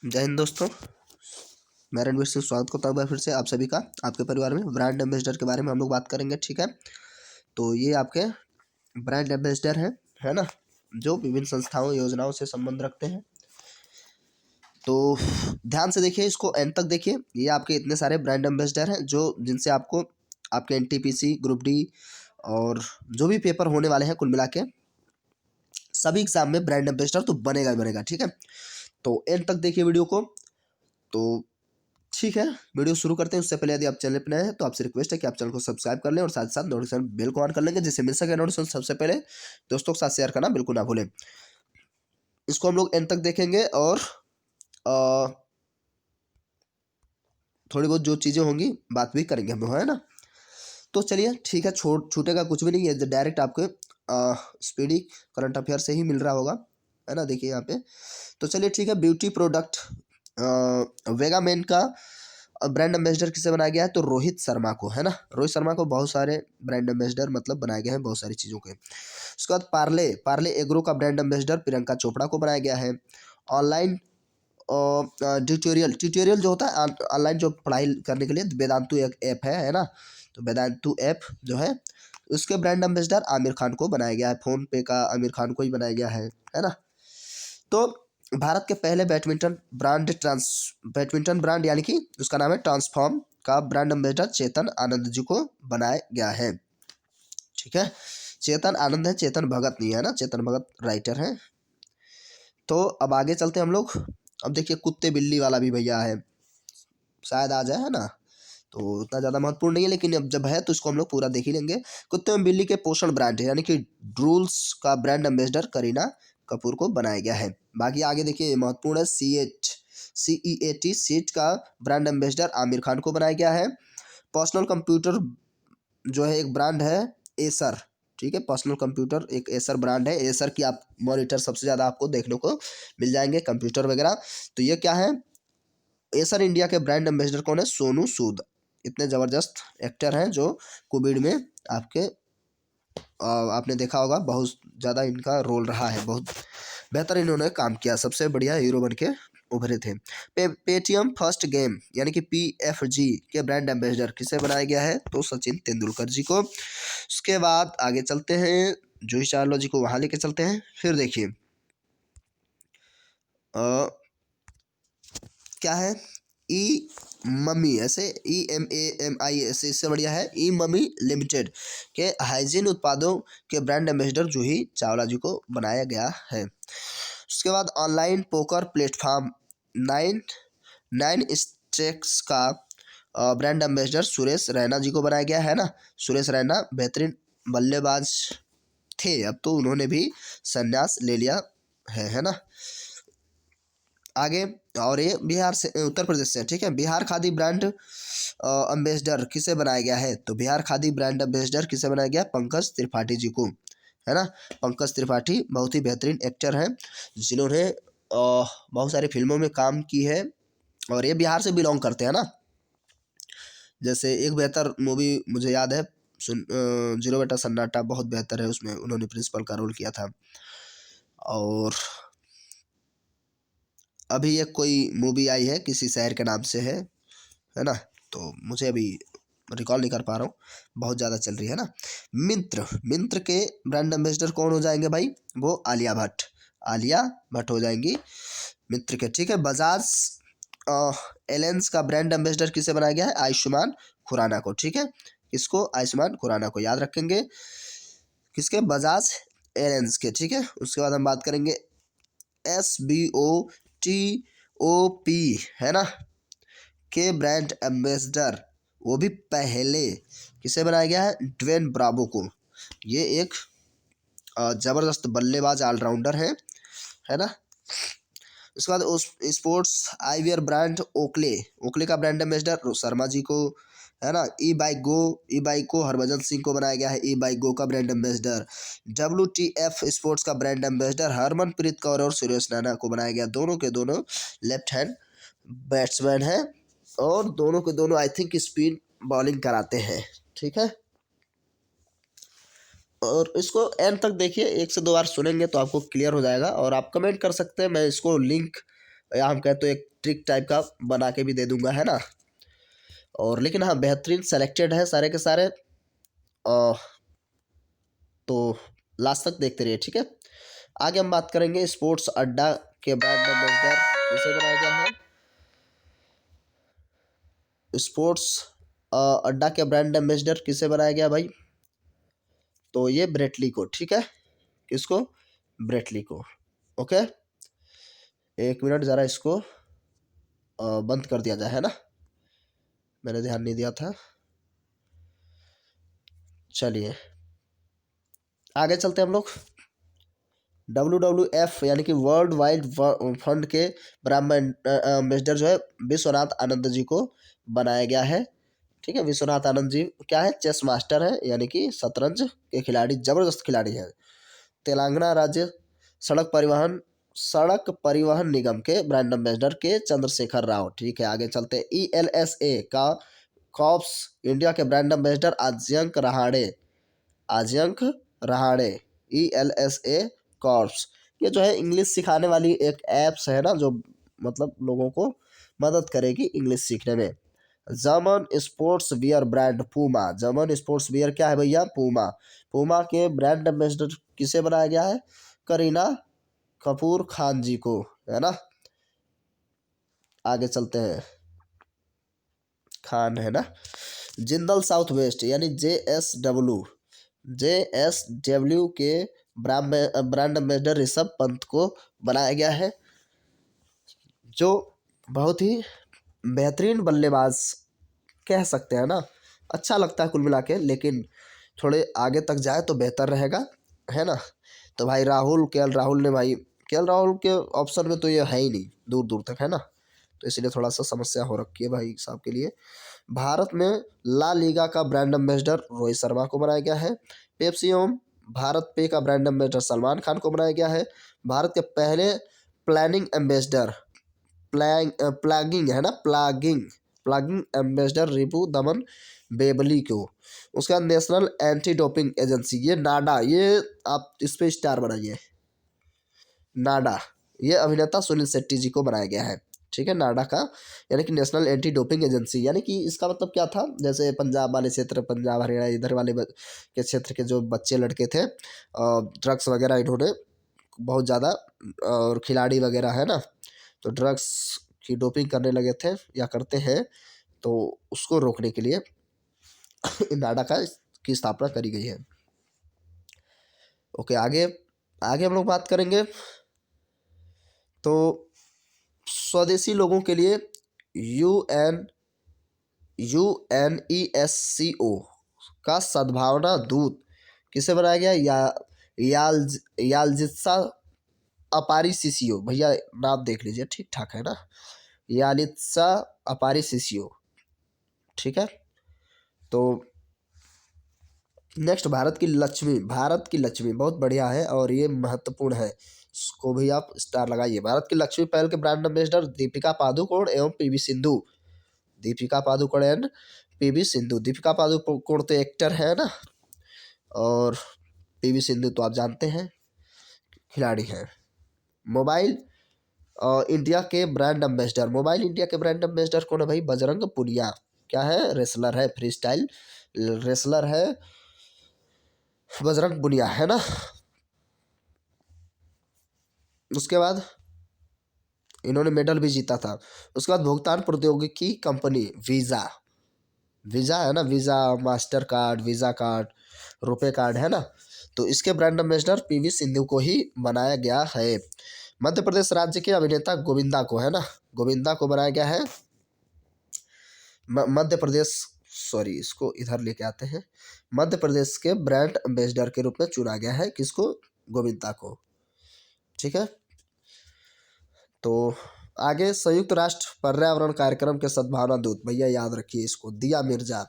जय हिंद दोस्तों। मैं रणवीर सिंह स्वागत करता हूँ फिर से आप सभी का आपके परिवार में। ब्रांड एम्बेसडर के बारे में हम लोग बात करेंगे, ठीक है। तो ये आपके ब्रांड एम्बेसडर हैं, है ना, जो विभिन्न संस्थाओं योजनाओं से संबंध रखते हैं। तो ध्यान से देखिए, इसको एंड तक देखिए। ये आपके इतने सारे ब्रांड एम्बेसडर हैं जो जिनसे आपको आपके एनटीपीसी, ग्रुप डी और जो भी पेपर होने वाले हैं, कुल मिला के सभी एग्जाम में ब्रांड एम्बेसडर तो बनेगा ही बनेगा, ठीक है। तो एंड तक देखिए वीडियो को। तो ठीक है, वीडियो शुरू करते हैं। उससे पहले यदि आप चैनल पर नए हैं तो आपसे रिक्वेस्ट है कि आप चैनल को सब्सक्राइब कर लें और साथ साथ नोटिफिकेशन बेल को ऑन कर लेंगे, जिससे मिल सके नोटिफिकेशन सबसे पहले। दोस्तों के साथ शेयर करना बिल्कुल ना भूलें। इसको हम लोग एंड तक देखेंगे और थोड़ी बहुत जो चीज़ें होंगी बात भी करेंगे हम लोग, है ना। तो चलिए ठीक है, छूटेगा कुछ भी नहीं है, डायरेक्ट आपके स्पीडी करंट अफेयर से ही मिल रहा होगा, है ना। देखिए यहाँ पे, तो चलिए ठीक है। ब्यूटी प्रोडक्ट वेगा मेन का ब्रांड एम्बेसडर किसे बनाया गया है? तो रोहित शर्मा को, है ना। रोहित शर्मा को बहुत सारे ब्रांड एम्बेसडर मतलब बनाए गए हैं, बहुत सारी चीज़ों के। उसके बाद पार्ले एग्रो का ब्रांड एम्बेसडर प्रियंका चोपड़ा को बनाया गया है। ऑनलाइन ट्यूटोरियल जो होता है ऑनलाइन जो पढ़ाई करने के लिए, वेदांतु एक ऐप है ना। तो वेदांतु ऐप जो है उसके ब्रांड एम्बेसडर आमिर खान को बनाया गया है। फोन पे का आमिर खान को ही बनाया गया है ना। तो भारत के पहले बैडमिंटन ब्रांड यानी कि उसका नाम है ट्रांसफॉर्म का ब्रांड एम्बेसडर चेतन आनंद जी को बनाया गया है, ठीक है। चेतन आनंद है, चेतन भगत नहीं है ना। चेतन भगत राइटर है। तो अब आगे चलते हैं हम लोग। अब देखिए, कुत्ते बिल्ली वाला भी भैया है, शायद आ जाए, है ना। तो उतना ज़्यादा महत्वपूर्ण नहीं है, लेकिन अब जब है तो इसको हम लोग पूरा देख ही लेंगे। कुत्ते और बिल्ली के पोषण ब्रांड है यानी कि ड्रूल्स का ब्रांड एम्बेसडर करीना कपूर को बनाया गया है। बाकी आगे देखिए, महत्वपूर्ण है। CEAT सीट का ब्रांड एम्बेसडर आमिर खान को बनाया गया है। पर्सनल कंप्यूटर जो है एक ब्रांड है, एसर, ठीक है। पर्सनल कंप्यूटर एक एसर ब्रांड है। एसर की आप मॉनिटर सबसे ज़्यादा आपको देखने को मिल जाएंगे, कंप्यूटर वगैरह। तो ये क्या है? एसर इंडिया के ब्रांड एम्बेसडर कौन है? सोनू सूद। इतने ज़बरदस्त एक्टर हैं जो कोविड में आपके आपने देखा होगा, बहुत ज़्यादा इनका रोल रहा है, बहुत बेहतर इन्होंने काम किया, सबसे बढ़िया हीरो बन के उभरे थे। पेटीएम फर्स्ट गेम यानी कि PFG के ब्रांड एम्बेसडर किसे बनाया गया है? तो सचिन तेंदुलकर जी को। उसके बाद आगे चलते हैं, जूही चावला जी को वहाँ लेके चलते हैं। फिर देखिए क्या है? ई मम्मी, ऐसे EMAMI, ऐसे इससे बढ़िया है ई मम्मी लिमिटेड के हाइजीन उत्पादों के ब्रांड एम्बेसडर जूही चावला जी को बनाया गया है। उसके बाद online poker platform nine stakes का ब्रांड एम्बेसडर सुरेश रैना जी को बनाया गया है ना। सुरेश रैना बेहतरीन बल्लेबाज थे, अब तो उन्होंने भी संन्यास ले लिया है ना। आगे, और ये बिहार से, उत्तर प्रदेश से, ठीक है। बिहार खादी ब्रांड एम्बेसडर किसे बनाया गया है? तो बिहार खादी ब्रांड एम्बेसडर किसे बनाया गया? पंकज त्रिपाठी जी को, है ना। पंकज त्रिपाठी बहुत ही बेहतरीन एक्टर हैं, जिन्होंने बहुत सारी फिल्मों में काम की है और ये बिहार से बिलोंग करते हैं ना। जैसे एक बेहतर मूवी मुझे याद है, जीरो बेटा सन्नाटा, बहुत बेहतर है, उसमें उन्होंने प्रिंसिपल का रोल किया था। और अभी एक कोई मूवी आई है, किसी शहर के नाम से है ना। तो मुझे अभी रिकॉल नहीं कर पा रहा हूँ, बहुत ज़्यादा चल रही है ना। मिंत्र के ब्रांड एम्बेसडर कौन हो जाएंगे भाई? वो आलिया भट्ट हो जाएंगी मिंत्र के, ठीक है। बजाज एलेंस का ब्रांड एम्बेसडर किसे बनाया गया है? आयुष्मान खुराना को, ठीक है। इसको आयुष्मान खुराना को याद रखेंगे, किसके? बजाज एलेंस के, ठीक है। उसके बाद हम बात करेंगे SBOTOP, है ना, के ब्रांड एम्बेसडर, वो भी पहले किसे बनाया गया है? ड्वेन ब्रावो को। ये एक ज़बरदस्त बल्लेबाज ऑलराउंडर है ना। उसके बाद उस स्पोर्ट्स आईवियर ब्रांड ओकले का ब्रांड एम्बेसडर शर्मा जी को, है ना। ई बाइक को हरभजन सिंह को बनाया गया है, ई बाइक गो का ब्रांड एम्बेसडर। WTF स्पोर्ट्स का ब्रांड एम्बेसडर हरमनप्रीत कौर और सुरेश रैना को बनाया गया। दोनों के दोनों लेफ्ट हैंड बैट्समैन हैं और दोनों के दोनों आई थिंक स्पिन बॉलिंग कराते हैं, ठीक है। और इसको एंड तक देखिए, 1 से 2 बार सुनेंगे तो आपको क्लियर हो जाएगा और आप कमेंट कर सकते हैं, मैं इसको लिंक या हम कहें तो एक ट्रिक टाइप का बना के भी दे दूंगा, है ना। और लेकिन हाँ बेहतरीन सेलेक्टेड है सारे के सारे, तो लास्ट तक देखते रहिए, ठीक है। आगे हम बात करेंगे स्पोर्ट्स अड्डा के ब्रांड एम्बेसडर किसे बनाया गया है। स्पोर्ट्स अड्डा के ब्रांड एम्बेसडर किसे बनाया गया भाई, तो ये ब्रेटली को, ठीक है। किसको, ब्रेटली को। ओके, एक मिनट ज़रा इसको बंद कर दिया जाए, है ना, मैंने ध्यान नहीं दिया था। चलिए आगे चलते हैं हम लोग। WWF यानी कि वर्ल्ड वाइड फंड के ब्रांड एम्बेसडर जो है विश्वनाथ आनंद जी को बनाया गया है, ठीक है। विश्वनाथ आनंद जी क्या है, चेस मास्टर है, यानी कि शतरंज के खिलाड़ी, जबरदस्त खिलाड़ी है। तेलंगाना राज्य सड़क परिवहन निगम के ब्रांड एम्बेसडर के चंद्रशेखर राव, ठीक है। आगे चलते हैं ELSA का कॉप्स इंडिया के brand ambassador Ajinkya Rahane. ELSA corps, ये जो है इंग्लिश सिखाने वाली एक ऐप्स है ना, जो मतलब लोगों को मदद करेगी इंग्लिश सीखने में। German sports wear brand Puma, German sports wear क्या है भैया, पूमा। पूमा के ब्रांड एम्बेसडर किसे बनाया गया है, करीना कपूर खान जी को, है ना। आगे चलते हैं, खान है ना। जिंदल साउथ वेस्ट यानी JSW के ब्रांड एम्बेसडर ऋषभ पंत को बनाया गया है, जो बहुत ही बेहतरीन बल्लेबाज कह सकते हैं ना। अच्छा लगता है कुल मिला के, लेकिन थोड़े आगे तक जाए तो बेहतर रहेगा, है ना। तो भाई KL राहुल के ऑप्शन में तो ये है ही नहीं दूर दूर तक, है ना। तो इसलिए थोड़ा सा समस्या हो रखी है भाई साहब के लिए। भारत में ला लीगा का ब्रांड एम्बेसडर रोहित शर्मा को बनाया गया है। पेप्सियोम भारत पे का ब्रांड एम्बेसडर सलमान खान को बनाया गया है। भारत के पहले planning ambassador plogging ambassador Ripu दमन बेबली को। उसका नेशनल एंटी डोपिंग एजेंसी, ये नाडा, ये आप इस पे स्टार बनाइए, नाडा, ये अभिनेता सुनील शेट्टी जी को बनाया गया है, ठीक है। नाडा का यानी कि नेशनल एंटी डोपिंग एजेंसी, यानी कि इसका मतलब क्या था, जैसे पंजाब वाले क्षेत्र, पंजाब हरियाणा इधर वाले के क्षेत्र के जो बच्चे लड़के थे, ड्रग्स वगैरह इन्होंने बहुत ज़्यादा, और खिलाड़ी वगैरह है ना, तो ड्रग्स की डोपिंग करने लगे थे या करते हैं, तो उसको रोकने के लिए नाडा की स्थापना करी गई है। ओके, आगे आगे हम लोग बात करेंगे तो स्वदेशी लोगों के लिए UNESCO का सद्भावना दूत किसे बनाया गया, यालजित्सा अपारी सिसियो, भैया नाम देख लीजिए, ठीक ठाक है ना, यालित्सा अपारी सिसियो, ठीक है। तो नेक्स्ट भारत की लक्ष्मी बहुत बढ़िया है और ये महत्वपूर्ण है, इसको भी आप स्टार लगाइए। भारत की लक्ष्मी पहल के ब्रांड एम्बेसडर दीपिका पादुकोण एवं PV Sindhu. Deepika Padukone and PV Sindhu, Deepika Padukone तो एक्टर है ना, और PV सिंधु तो आप जानते हैं खिलाड़ी हैं। मोबाइल इंडिया के ब्रांड एम्बेसडर कौन है भाई, बजरंग पुनिया, क्या है, रेसलर है, फ्री स्टाइल रेसलर है बजरंग पुनिया, है ना। उसके बाद इन्होंने मेडल भी जीता था। उसके बाद भुगतान प्रौद्योगिकी कंपनी वीज़ा है ना, visa master card, visa card, RuPay card, है ना, तो इसके ब्रांड एम्बेसडर PV सिंधु को ही बनाया गया है। मध्य प्रदेश राज्य के अभिनेता गोविंदा को, है ना, गोविंदा को बनाया गया है मध्य प्रदेश, सॉरी इसको इधर लेके आते हैं, मध्य प्रदेश के ब्रांड एम्बेसडर के रूप में चुना गया है, किसको, गोविंदा को, ठीक है। तो आगे संयुक्त राष्ट्र पर्यावरण कार्यक्रम के सद्भावना दूत, भैया याद रखिए इसको, दिया मिर्जा,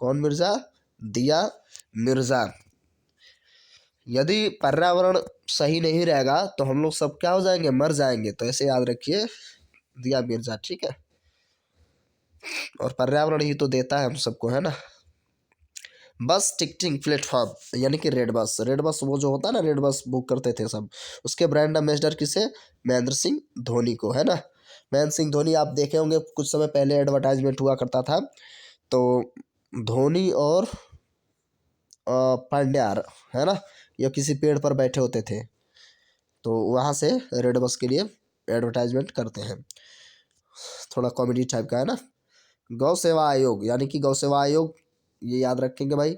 कौन मिर्जा, दिया मिर्जा। यदि पर्यावरण सही नहीं रहेगा तो हम लोग सब क्या हो जाएंगे, मर जाएंगे, तो ऐसे याद रखिए, दिया मिर्जा, ठीक है। और पर्यावरण ही तो देता है हम सबको, है ना। बस टिकटिंग प्लेटफॉर्म यानी कि रेड बस वो जो होता है ना, रेड बस बुक करते थे सब, उसके ब्रांड एम्बेसडर किसे, महेंद्र सिंह धोनी को, है ना। महेंद्र सिंह धोनी आप देखे होंगे कुछ समय पहले एडवर्टाइजमेंट हुआ करता था, तो धोनी और पांड्या, है ना, या किसी पेड़ पर बैठे होते थे, तो वहाँ से रेड बस के लिए एडवर्टाइजमेंट करते हैं। थोड़ा कॉमेडी टाइप का है ना। गौ सेवा आयोग यानी कि गौ सेवा आयोग, ये याद रखेंगे भाई।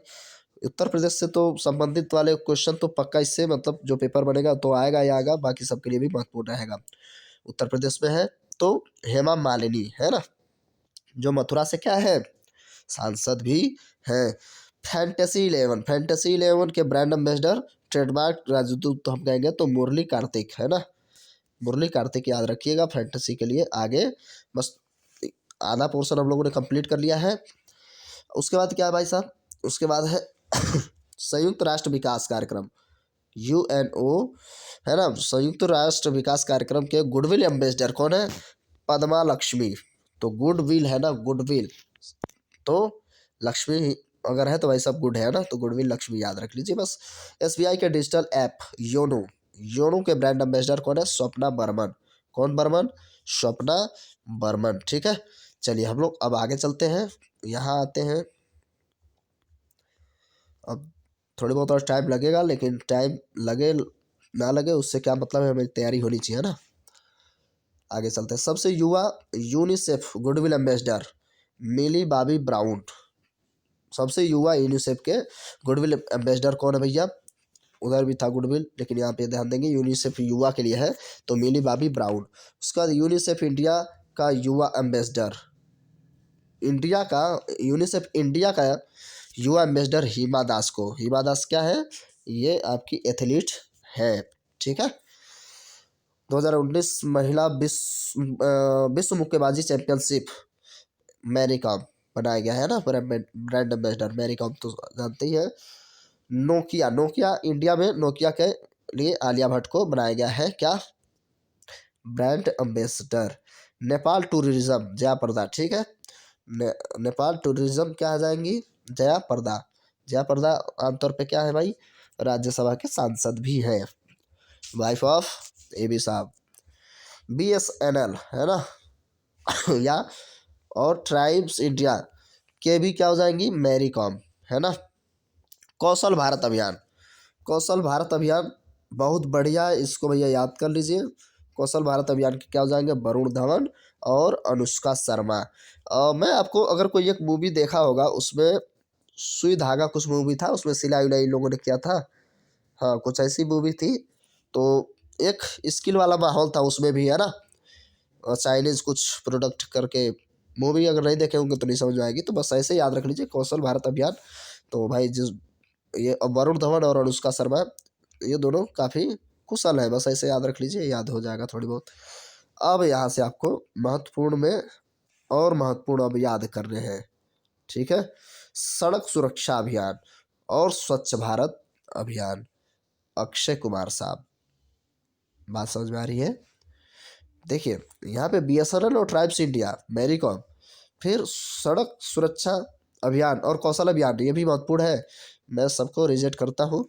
उत्तर प्रदेश से तो संबंधित वाले क्वेश्चन तो पक्का इससे मतलब जो पेपर बनेगा तो आएगा ही आएगा, बाकी सबके लिए भी महत्वपूर्ण रहेगा। उत्तर प्रदेश में है तो हेमा मालिनी, है ना, जो मथुरा से क्या है, सांसद भी है। फैंटेसी 11 के ब्रांड एम्बेसडर ट्रेडमार्क राजदूत तो हम कहेंगे तो मुरली कार्तिक, है ना, मुरली कार्तिक याद रखिएगा फैंटेसी के लिए। आगे बस आधा पोर्शन हम लोगों ने कंप्लीट कर लिया है। उसके बाद क्या है भाई साहब, उसके बाद है संयुक्त राष्ट्र विकास कार्यक्रम, यूएनओ, है ना। संयुक्त राष्ट्र विकास कार्यक्रम के गुडविल एम्बेसडर कौन है, पद्मा लक्ष्मी। तो गुडविल है ना, गुडविल, तो लक्ष्मी अगर है तो भाई सब गुड है ना, तो गुडविल लक्ष्मी याद रख लीजिए बस। एसबीआई के डिजिटल ऐप योनो, योनो के ब्रांड एम्बेसडर कौन है, स्वप्ना बर्मन। कौन बर्मन, स्वप्ना बर्मन, ठीक है। चलिए हम लोग अब आगे चलते हैं, यहाँ आते हैं। अब थोड़ी बहुत और टाइम लगेगा, लेकिन टाइम लगे ना लगे उससे क्या मतलब है, हमें तैयारी होनी चाहिए ना। आगे चलते हैं। सबसे युवा यूनिसेफ गुडविल एम्बेसडर मिली बॉबी ब्राउन। सबसे युवा यूनिसेफ के गुडविल एम्बेसडर कौन है भैया, उधर भी था गुडविल लेकिन यहाँ पे ध्यान देंगे यूनिसेफ युवा के लिए है, तो मिली बॉबी ब्राउन। उसके बाद यूनिसेफ इंडिया का युवा एम्बेसडर, इंडिया का यूनिसेफ इंडिया का युवा एम्बेसडर हिमा दास को। हिमा दास क्या है, ये आपकी एथलीट है, ठीक है। 2019 महिला विश्व मुक्केबाजी चैंपियनशिप मैरी कॉम बनाया गया है ना, ब्रांड एम्बेसडर मैरी कॉम तो जानते ही है। नोकिया, नोकिया इंडिया में नोकिया के लिए आलिया भट्ट को बनाया गया है क्या, brand ambassador. Nepal tourism Jaya Prada, ठीक है। नेपाल टूरिज्म क्या आ जाएंगी, जया प्रदा। जया प्रदा आमतौर पे क्या है भाई, राज्यसभा के सांसद भी हैं, वाइफ ऑफ एबी साहब। बीएसएनएल, है ना या और ट्राइब्स इंडिया के भी क्या हो जाएंगी, मैरी कॉम, है ना। कौशल भारत अभियान, कौशल भारत अभियान बहुत बढ़िया है, इसको भैया याद कर लीजिए। कौशल भारत अभियान के क्या हो जाएंगे, वरुण धवन और अनुष्का शर्मा। मैं आपको अगर कोई एक मूवी देखा होगा, उसमें सुई धागा कुछ मूवी था, उसमें सिलाई उलाई लोगों ने किया था, हाँ कुछ ऐसी मूवी थी, तो एक स्किल वाला माहौल था उसमें भी, है ना। चाइनीज कुछ प्रोडक्ट करके मूवी अगर नहीं देखे होंगे तो नहीं समझ में आएगी, तो बस ऐसे याद रख लीजिए कौशल भारत अभियान। तो भाई जिस ये वरुण धवन और अनुष्का शर्मा ये दोनों काफ़ी कुशल है, बस ऐसे याद रख लीजिए, याद हो जाएगा थोड़ी बहुत। अब यहाँ से आपको महत्वपूर्ण में और महत्वपूर्ण अब याद करने हैं, ठीक है। सड़क सुरक्षा अभियान और स्वच्छ भारत अभियान, अक्षय कुमार साहब, बात समझ में आ रही है। देखिए यहाँ पे बीएसएनएल और ट्राइब्स इंडिया मैरी कॉम, फिर सड़क सुरक्षा अभियान और कौशल अभियान, ये भी महत्वपूर्ण है, मैं सबको रिजेक्ट करता हूँ।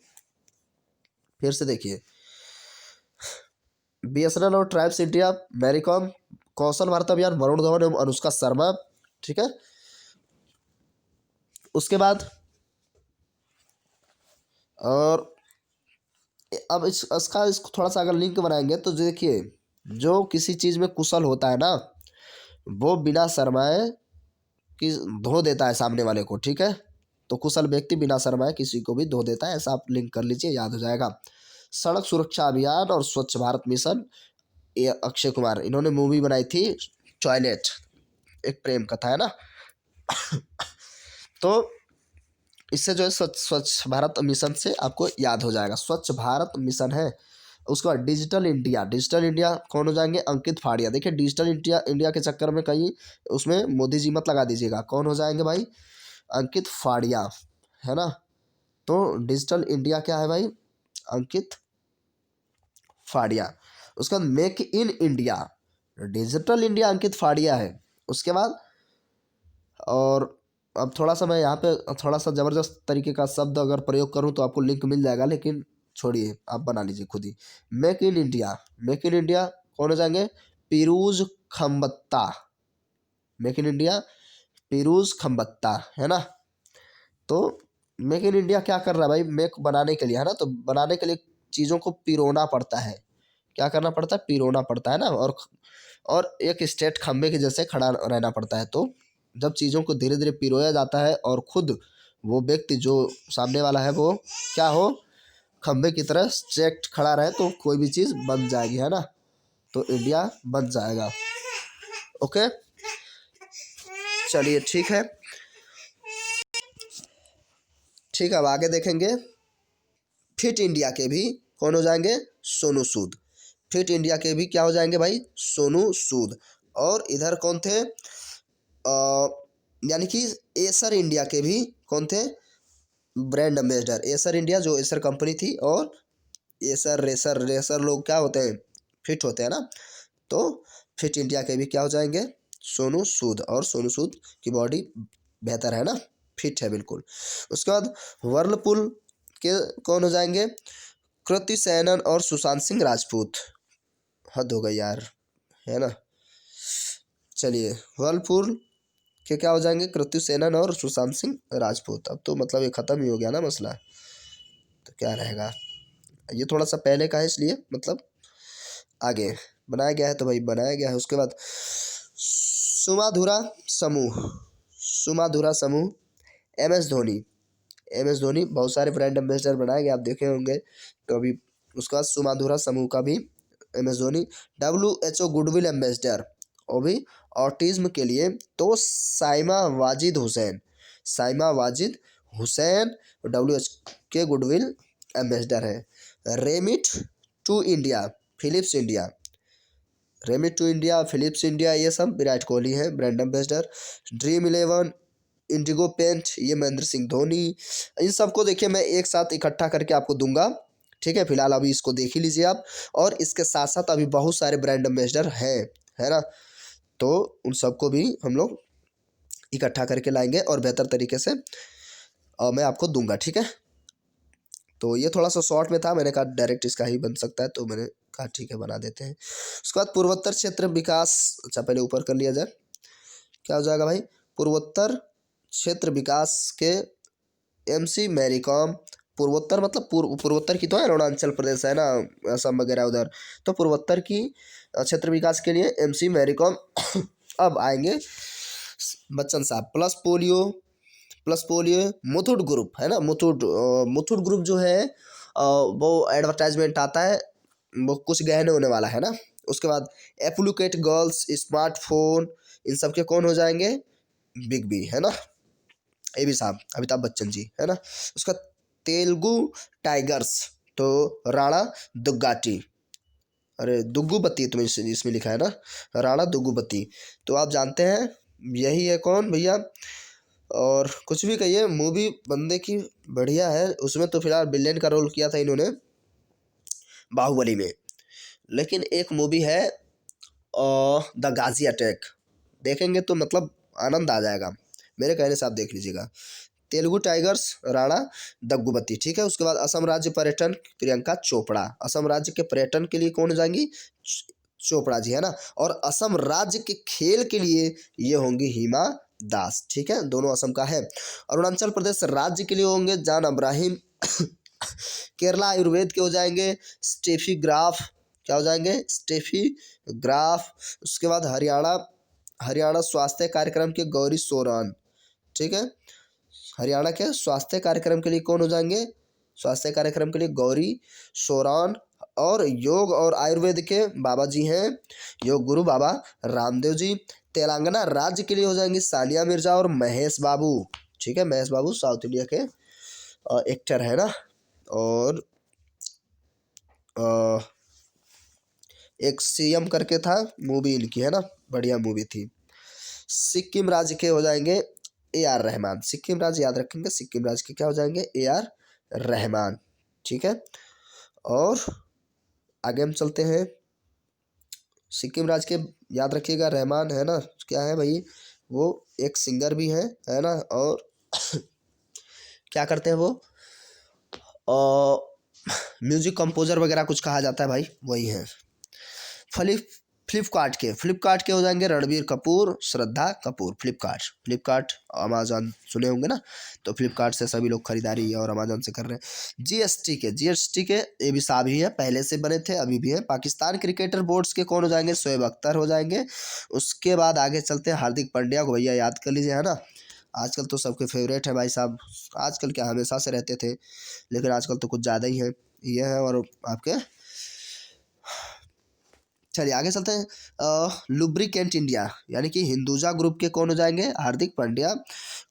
फिर से देखिए, बीएसएनएल और ट्राइब्स इंडिया मैरी कॉम, कौशल भारत अभियान वरुण धवन एवं अनुष्का शर्मा, ठीक है। उसके बाद और अब इसको थोड़ा सा अगर लिंक बनाएंगे तो देखिए, जो किसी चीज़ में कुशल होता है ना, वो बिना शर्माए कि धो देता है सामने वाले को, ठीक है। तो कुशल व्यक्ति बिना शर्माए किसी को भी धो देता है, ऐसा आप लिंक कर लीजिए, याद हो जाएगा। सड़क सुरक्षा अभियान और स्वच्छ भारत मिशन, ये अक्षय कुमार, इन्होंने मूवी बनाई थी टॉयलेट, एक प्रेम कथा है ना तो इससे जो है स्वच्छ स्वच्छ भारत मिशन से आपको याद हो जाएगा, स्वच्छ भारत मिशन है। उसके बाद डिजिटल इंडिया, डिजिटल इंडिया कौन हो जाएंगे, अंकित फाड़िया। देखिए डिजिटल इंडिया इंडिया के चक्कर में कहीं उसमें मोदी जी मत लगा दीजिएगा, कौन हो जाएंगे भाई, अंकित फाड़िया, है ना। तो डिजिटल इंडिया क्या है भाई, अंकित फाड़िया। उसके बाद make in India, digital India Ankit Fadia है। उसके बाद और अब थोड़ा सा मैं यहाँ पे थोड़ा सा ज़बरदस्त तरीके का शब्द अगर प्रयोग करूँ तो आपको लिंक मिल जाएगा, लेकिन छोड़िए, आप बना लीजिए खुद ही। Make in India, make in India कौन हो जाएंगे? पीरूज Khambatta. Make in India पीरूज Khambatta, है ना। तो मेक इन इंडिया क्या कर रहा है भाई? मेक बनाने के लिए, है ना। तो बनाने के लिए चीज़ों को पिरोना पड़ता है। क्या करना पड़ता है? पिरोना पड़ता है ना। और एक स्ट्रेट खंबे के जैसे खड़ा रहना पड़ता है। तो जब चीज़ों को धीरे धीरे पिरोया जाता है और खुद वो व्यक्ति जो सामने वाला है वो क्या हो, खंबे की तरह स्ट्रेट खड़ा रहे, तो कोई भी चीज़ बन जाएगी, है ना। तो इंडिया बन जाएगा। ओके, चलिए ठीक है। ठीक है, अब आगे देखेंगे। फिट इंडिया के भी कौन हो जाएंगे? सोनू सूद। फिट इंडिया के भी क्या हो जाएंगे भाई? सोनू सूद। और इधर कौन थे? यानी कि एसर इंडिया के भी कौन थे? Brand ambassador. एसर इंडिया जो एसर कंपनी थी, और एसर रेसर रेसर लोग क्या होते हैं? फिट होते हैं ना। तो फिट इंडिया के भी क्या हो जाएंगे? सोनू सूद। और सोनू सूद की बॉडी बेहतर है ना, फिट है बिल्कुल। उसके बाद वर्लपुल के कौन हो जाएंगे? कृति सैनन और सुशांत सिंह राजपूत। हद हो गई यार, है ना। चलिए, वर्लपुल के क्या हो जाएंगे? कृति सेनन और सुशांत सिंह राजपूत। अब तो मतलब ये ख़त्म ही हो गया ना मसला। तो क्या रहेगा? ये थोड़ा सा पहले का है, इसलिए मतलब आगे बनाया गया है, तो भाई बनाया गया है। उसके बाद सुमाधुरा समूह, सुमाधुरा समूह, M S Dhoni. M S Dhoni बहुत सारे ब्रांड एम्बेसडर बनाए गए, आप देखे होंगे तो अभी। उसके बाद सुमाधुरा समूह का भी M S Dhoni. WHO goodwill ambassador, और भी ऑटिज्म के लिए तो साइमा वाजिद हुसैन, साइमा वाजिद हुसैन WHO के गुडविल एम्बेसडर है। Remit to India, Philips India, remit to India, Philips India, ये सब विराट कोहली है brand ambassador. Dream 11, Indigo paint, ये महेंद्र सिंह धोनी। इन सबको देखिए मैं एक साथ इकट्ठा करके आपको दूंगा, ठीक है। फिलहाल अभी इसको देख ही लीजिए आप। और इसके साथ साथ अभी बहुत सारे ब्रांड एम्बेसडर हैं, है ना। तो उन सबको भी हम लोग इकट्ठा करके लाएंगे और बेहतर तरीके से मैं आपको दूंगा, ठीक है। तो ये थोड़ा सा शॉर्ट में था, मैंने कहा डायरेक्ट इसका ही बन सकता है, तो मैंने कहा ठीक है बना देते हैं। उसके बाद पूर्वोत्तर क्षेत्र विकास, अच्छा पहले ऊपर कर लिया जाए। क्या हो जाएगा भाई? पूर्वोत्तर क्षेत्र विकास के MC मैरी कॉम। पूर्वोत्तर मतलब पूर्वोत्तर की तो है, अरुणाचल प्रदेश है ना, असम वगैरह उधर। तो पूर्वोत्तर की क्षेत्र विकास के लिए MC मैरी कॉम। अब आएंगे बच्चन साहब। प्लस पोलियो मुथूट ग्रुप, है ना। मुथूट ग्रुप जो है वो एडवर्टाइजमेंट आता है, वो कुछ गहने होने वाला है ना। उसके बाद एप्लुकेट गर्ल्स, स्मार्टफोन, इन सब के कौन हो जाएंगे? बिग बी, है ना। ए बी साहब, अमिताभ बच्चन जी, है ना। उसका तेलुगु टाइगर्स तो राणा दुग्गाटी, अरे दुग्गुबत्ती तुम्हें इसमें लिखा है ना, राणा दुग्गुबत्ती। तो आप जानते हैं यही है कौन भैया। और कुछ भी कहिए, मूवी बंदे की बढ़िया है। उसमें तो फिलहाल विलेन का रोल किया था इन्होंने बाहुबली में। लेकिन एक मूवी है द गाजी अटैक, देखेंगे तो मतलब आनंद आ जाएगा, मेरे कहने से आप देख लीजिएगा। तेलुगु टाइगर्स राणा दग्गुबत्ती, ठीक है। उसके बाद असम राज्य पर्यटन प्रियंका चोपड़ा। असम राज्य के पर्यटन के लिए कौन हो जाएंगी? चोपड़ा जी, है ना। और असम राज्य के खेल के लिए ये होंगी हिमा दास, ठीक है। दोनों असम का है। अरुणाचल प्रदेश राज्य के लिए होंगे जान अब्राहिम। केरला आयुर्वेद के हो जाएंगे स्टेफी ग्राफ, क्या हो जाएंगे? Steffi Graf. उसके बाद हरियाणा हरियाणा स्वास्थ्य कार्यक्रम के गौरी सोरान, ठीक है। हरियाणा के स्वास्थ्य कार्यक्रम के लिए कौन हो जाएंगे? स्वास्थ्य कार्यक्रम के लिए गौरी सोरान। और योग और आयुर्वेद के बाबा जी हैं योग गुरु बाबा रामदेव जी। तेलंगाना राज्य के लिए हो जाएंगे सानिया मिर्जा और महेश बाबू, ठीक है। महेश बाबू साउथ इंडिया के एक्टर है ना। और अ, एक CM करके था मूवी इनकी, है ना, बढ़िया मूवी थी। सिक्किम राज्य के हो जाएंगे AR रहमान। सिक्किम राज्य याद रखेंगे, सिक्किम राज्य के क्या हो जाएंगे? AR रहमान, ठीक है। और आगे हम चलते हैं। सिक्किम राज्य के याद रखिएगा रहमान, है ना। क्या है भाई? वो एक सिंगर भी है ना, और क्या करते हैं वो, म्यूजिक कंपोजर वगैरह कुछ कहा जाता है भाई, वही है। फ्लिप फ्लिपकार्ट के हो जाएंगे रणबीर कपूर, श्रद्धा कपूर। फ्लिपकार्ट अमेजोन सुने होंगे ना, तो फ्लिपकार्ट से सभी लोग खरीदारी और अमेजोन से कर रहे हैं। जीएसटी के ये भी साभी हैं, पहले से बने थे अभी भी हैं। पाकिस्तान क्रिकेटर बोर्ड्स के कौन हो जाएंगे, शोएब अख्तर हो जाएंगे। उसके बाद आगे चलते हैं, हार्दिक पांड्या को भैया याद कर लीजिए, है ना, आजकल तो सबके फेवरेट है भाई साहब। आजकल क्या, हमेशा से रहते थे, लेकिन आजकल तो कुछ ज़्यादा ही है ये है। और आपके, चलिए आगे चलते हैं। लुब्रिकेंट इंडिया यानी कि हिंदुजा ग्रुप के कौन हो जाएंगे, Hardik Pandya.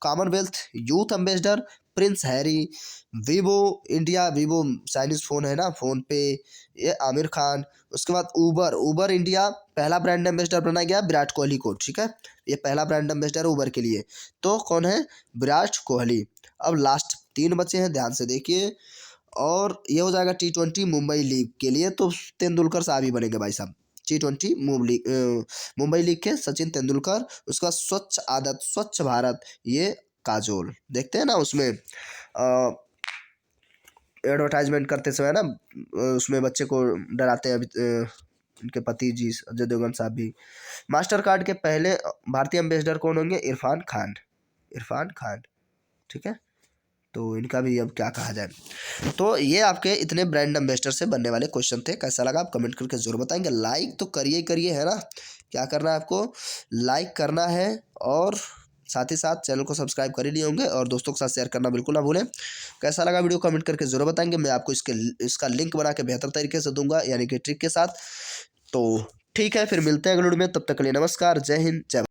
Commonwealth youth ambassador Prince Harry. Vivo India, Vivo Chinese phone है ना, फ़ोन पे, ये आमिर खान। उसके बाद ऊबर इंडिया पहला ब्रांड एम्बेसडर बनाया गया विराट कोहली को, ठीक है, ये पहला ब्रांड एम्बेसडर है ऊबर के लिए, तो कौन है, विराट कोहली। अब लास्ट 3 बचे हैं, ध्यान से देखिए, और ये हो जाएगा T20 मुंबई लीग के लिए, तो तेंदुलकर साहब ही बनेंगे भाई साहब। T20 मुंबई लीग के सचिन तेंदुलकर। उसका स्वच्छ भारत, ये काजोल, देखते हैं ना उसमें एडवर्टाइजमेंट करते समय ना, उसमें बच्चे को डराते हैं, अभी उनके पति जी अजय देवगन साहब भी। मास्टर कार्ड के पहले भारतीय एम्बेसडर कौन होंगे, इरफान खान, ठीक है, तो इनका भी अब क्या कहा जाए। तो ये आपके इतने ब्रांड एम्बेसडर से बनने वाले क्वेश्चन थे, कैसा लगा आप कमेंट करके जरूर बताएंगे। लाइक तो करिए करिए, है ना, क्या करना है आपको, लाइक करना है, और साथ ही साथ चैनल को सब्सक्राइब कर ही लिए होंगे, और दोस्तों के साथ शेयर करना बिल्कुल ना भूलें। कैसा लगा वीडियो कमेंट करके जरूर बताएंगे, मैं आपको इसका लिंक बना के बेहतर तरीके से दूंगा, यानी कि ट्रिक के साथ। तो ठीक है, फिर मिलते हैं अगले वीडियो में, तब तक के लिए नमस्कार, जय हिंद, जय भारत।